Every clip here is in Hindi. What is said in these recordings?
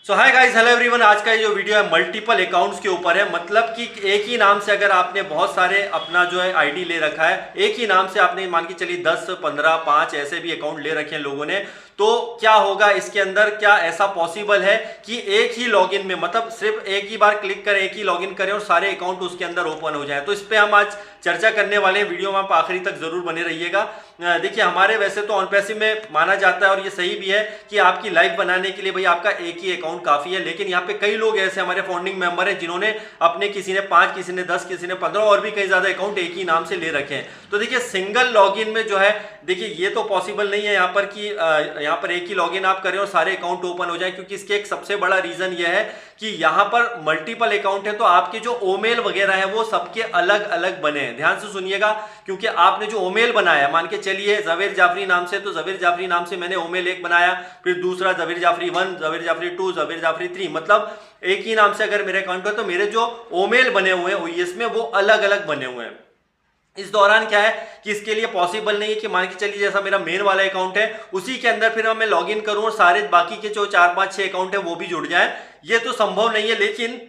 सो हाय गाइस, हेलो एवरीवन। आज का ये जो वीडियो है मल्टीपल अकाउंट्स के ऊपर है। मतलब कि एक ही नाम से अगर आपने बहुत सारे अपना जो है आईडी ले रखा है, एक ही नाम से आपने मान के चलिए 10, 15, 5 ऐसे भी अकाउंट ले रखे हैं लोगों ने, तो क्या होगा इसके अंदर? क्या ऐसा पॉसिबल है कि एक ही लॉगिन में, मतलब सिर्फ एक ही बार क्लिक करें, एक ही लॉगिन करें और सारे अकाउंट उसके अंदर ओपन हो जाए? तो इस पे हम आज चर्चा करने वाले हैं। वीडियो में आप आखिरी तक जरूर बने रहिएगा। देखिए, हमारे वैसे तो ऑन पैसिव में माना जाता है और ये सही भी है कि आपकी लाइफ बनाने के लिए भाई आपका एक ही अकाउंट काफी है। लेकिन यहाँ पे कई लोग ऐसे हमारे फाउंडिंग मेंबर हैं जिन्होंने अपने, किसी ने 5, किसी ने 10, किसी ने 15 और भी कई ज्यादा अकाउंट एक ही नाम से ले रखे हैं। तो देखिए, सिंगल लॉगिन में जो है, देखिए ये तो पॉसिबल नहीं है यहाँ पर कि यहाँ पर एक ही लॉगिन आप करें और सारे अकाउंट ओपन हो जाए, क्योंकि इसके एक सबसे बड़ा रीजन यह है कि यहाँ पर मल्टीपल अकाउंट है तो आपके जो ओमेल वगैरह है वो सबके अलग अलग बने हैं। ध्यान से सुनिएगा, क्योंकि आपने जो ओमेल बनाया, मान के चलिए जवेर जाफरी नाम से, तो जवेर जाफरी नाम से मैंने ओमेल 1 बनाया, फिर दूसरा जवेर जाफरी 1, जवेर जाफरी 2, जवेर जाफरी 3, मतलब एक ही नाम से अगर मेरे अकाउंट है तो मेरे जो ओमेल बने हुए हैं ओईएस में वो अलग अलग बने हुए हैं। इस दौरान क्या है कि इसके लिए पॉसिबल नहीं है कि मान के चलिए जैसा मेरा मेन वाला अकाउंट है उसी के अंदर फिर मैं लॉगिन करूं और सारे बाकी के जो 4, 5, 6 अकाउंट है वो भी जुड़ जाए। ये तो संभव नहीं है। लेकिन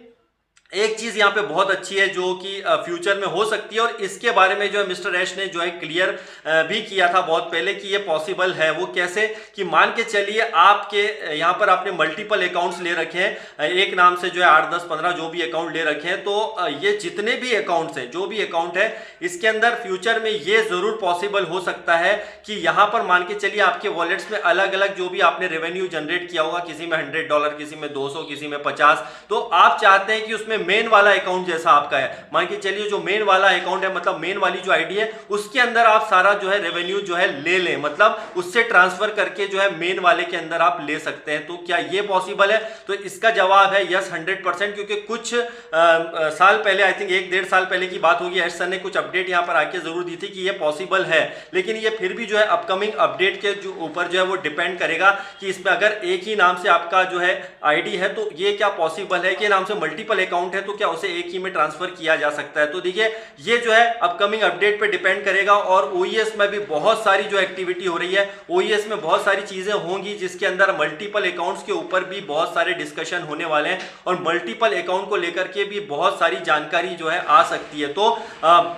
एक चीज यहाँ पे बहुत अच्छी है जो कि फ्यूचर में हो सकती है, और इसके बारे में जो है मिस्टर ऐश ने जो है क्लियर भी किया था बहुत पहले कि ये पॉसिबल है। वो कैसे? कि मान के चलिए आपके यहाँ पर आपने मल्टीपल अकाउंट्स ले रखे हैं, एक नाम से जो है 8, 10, 15 जो भी अकाउंट ले रखे हैं, तो ये जितने भी अकाउंट्स हैं, जो भी अकाउंट है, इसके अंदर फ्यूचर में ये जरूर पॉसिबल हो सकता है कि यहाँ पर मान के चलिए आपके वॉलेट्स में अलग अलग जो भी आपने रेवेन्यू जनरेट किया होगा, किसी में $100, किसी में 200, किसी में 50, तो आप चाहते हैं कि उसमें मेन वाला अकाउंट जैसा आपका है, मान के चलिए जो मेन वाला अकाउंट है, मतलब मेन वाली जो आईडी है, उसके अंदर आप सारा जो है रेवेन्यू जो है ले लें, मतलब उससे ट्रांसफर करके जो है मेन वाले के अंदर आप ले सकते हैं। तो क्या ये पॉसिबल है? तो इसका जवाब है यस, 100%। क्योंकि कुछ साल पहले, आई थिंक 1, 1.5 साल पहले की बात होगी, ऐश सर ने कुछ अपडेट यहाँ पर आके जरूर दी थी कि ये पॉसिबल है। लेकिन ये फिर भी जो है अपकमिंग अपडेट के जो ऊपर जो है वो डिपेंड करेगा कि इसमें अगर एक ही नाम से आपका जो है आईडी है तो ये क्या पॉसिबल है कि नाम से मल्टीपल अकाउंट है तो क्या उसे एक ही में ट्रांसफर किया जा सकता है। तो देखिए, ये जो है अपकमिंग अपडेट पे डिपेंड करेगा। और ओईएस में भी बहुत सारी जो एक्टिविटी हो रही है, ओईएस में बहुत सारी चीजें होंगी जिसके अंदर मल्टीपल अकाउंट्स के ऊपर भी बहुत सारे डिस्कशन होने वाले हैं और मल्टीपल अकाउंट को लेकर के भी बहुत सारी जानकारी जो है आ सकती है। तो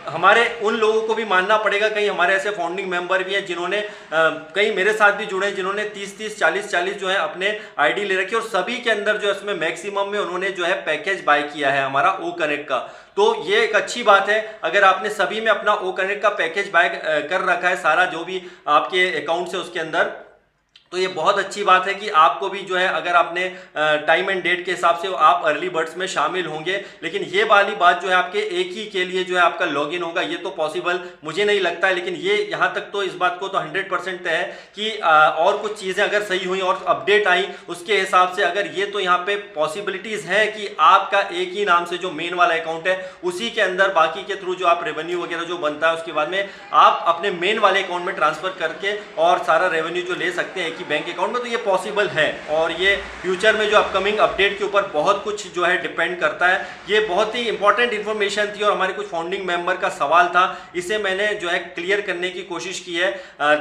हमारे उन लोगों को भी मानना पड़ेगा, कहीं हमारे ऐसे फाउंडिंग मेंबर भी हैं जिन्होंने कहीं मेरे साथ भी जुड़े, जिन्होंने 30, 40 जो है अपने आईडी ले रखी और सभी के अंदर जो है उसमें मैक्सिमम में उन्होंने जो है पैकेज बाय किया है हमारा ओ कनेक्ट का। तो ये एक अच्छी बात है अगर आपने सभी में अपना ओ कनेक्ट का पैकेज बाय कर रखा है, सारा जो भी आपके अकाउंट है उसके अंदर, तो ये बहुत अच्छी बात है कि आपको भी जो है, अगर आपने टाइम एंड डेट के हिसाब से आप अर्ली बर्ड्स में शामिल होंगे। लेकिन ये वाली बात जो है आपके एक ही के लिए जो है आपका लॉगिन होगा, ये तो पॉसिबल मुझे नहीं लगता है। लेकिन ये यहाँ तक तो इस बात को तो 100% है कि और कुछ चीज़ें अगर सही हुई और अपडेट आई उसके हिसाब से, अगर ये तो यहाँ पे पॉसिबिलिटीज़ है कि आपका एक ही नाम से जो मेन वाला अकाउंट है उसी के अंदर बाकी के थ्रू जो आप रेवेन्यू वगैरह जो बनता है उसके बाद में आप अपने मेन वाले अकाउंट में ट्रांसफर करके और सारा रेवेन्यू जो ले सकते हैं कि बैंक अकाउंट में। तो ये पॉसिबल है और ये फ्यूचर में जो अपकमिंग अपडेट के ऊपर बहुत कुछ जो है डिपेंड करता है। ये बहुत ही इंपॉर्टेंट इंफॉर्मेशन थी और हमारे कुछ फाउंडिंग मेंबर का सवाल था, इसे मैंने जो है क्लियर करने की कोशिश की है।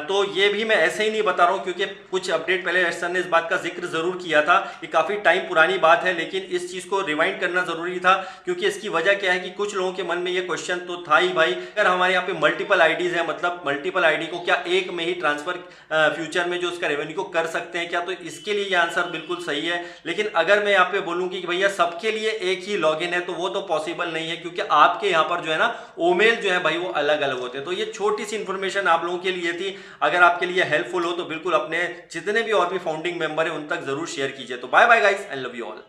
तो ये भी मैं ऐसे ही नहीं बता रहा हूँ, क्योंकि कुछ अपडेट पहले ऐश सर ने इस बात का जिक्र जरूर किया था। ये काफी टाइम पुरानी बात है, लेकिन इस चीज को रिवाइंड करना जरूरी था, क्योंकि इसकी वजह क्या है कि कुछ लोगों के मन में ये क्वेश्चन तो था ही भाई, अगर हमारे यहाँ पे मल्टीपल आईडीज है, मतलब मल्टीपल आईडी को क्या एक में ही ट्रांसफर फ्यूचर में जो उसका रेवेन्यू को कर सकते हैं क्या? तो इसके लिए ये आंसर बिल्कुल सही है। लेकिन अगर मैं यहाँ पे बोलूं कि भैया सबके लिए एक ही लॉगिन है तो वो तो पॉसिबल नहीं है, क्योंकि आपके यहाँ पर जो है ना ओमेल जो है भाई वो अलग अलग होते हैं। तो ये छोटी सी इंफॉर्मेशन आप लोगों के लिए थी, अगर आपके लिए हेल्पफुल हो तो बिल्कुल अपने जितने भी और भी फाउंडिंग मेंबर है उन तक जरूर शेयर कीजिए। तो bye bye guys, I love you all.